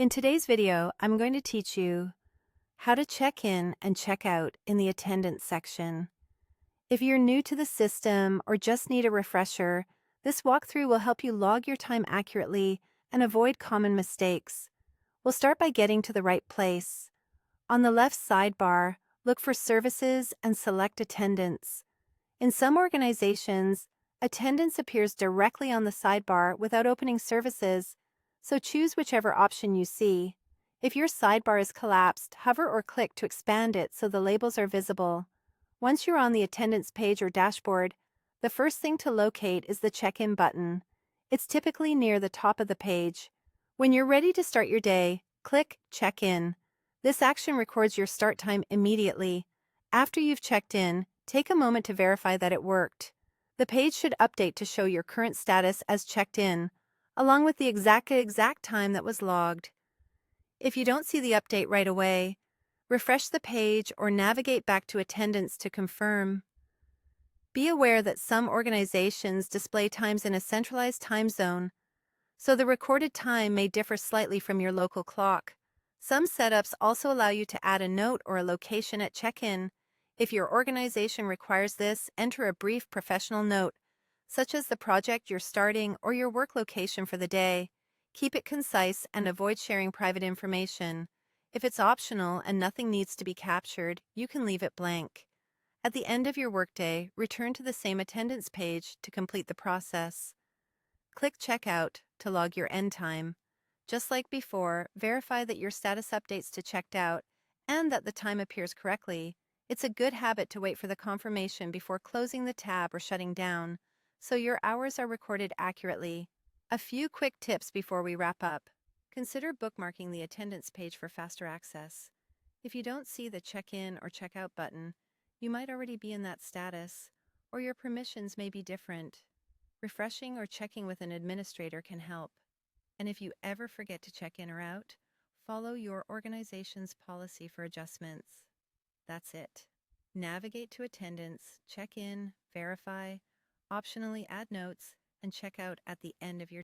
In today's video, I'm going to teach you how to check in and check out in the attendance section. If you're new to the system or just need a refresher, this walkthrough will help you log your time accurately and avoid common mistakes. We'll start by getting to the right place. On the left sidebar, look for Services and select Attendance. In some organizations, attendance appears directly on the sidebar without opening Services, so choose whichever option you see. If your sidebar is collapsed, hover or click to expand it so the labels are visible. Once you're on the attendance page or dashboard, the first thing to locate is the check-in button. It's typically near the top of the page. When you're ready to start your day, click Check In. This action records your start time immediately. After you've checked in, take a moment to verify that it worked. The page should update to show your current status as checked in, along with the exact time that was logged. If you don't see the update right away, refresh the page or navigate back to attendance to confirm. Be aware that some organizations display times in a centralized time zone, so the recorded time may differ slightly from your local clock. Some setups also allow you to add a note or a location at check-in. If your organization requires this, enter a brief professional note, such as the project you're starting or your work location for the day. Keep it concise and avoid sharing private information. If it's optional and nothing needs to be captured, you can leave it blank. At the end of your workday, return to the same attendance page to complete the process. Click Checkout to log your end time. Just like before, verify that your status updates to checked out and that the time appears correctly. It's a good habit to wait for the confirmation before closing the tab or shutting down, so your hours are recorded accurately. A few quick tips before we wrap up. Consider bookmarking the attendance page for faster access. If you don't see the check-in or check-out button, you might already be in that status, or your permissions may be different. Refreshing or checking with an administrator can help. And if you ever forget to check in or out, follow your organization's policy for adjustments. That's it. Navigate to attendance, check in, verify, optionally add notes, and check out at the end of your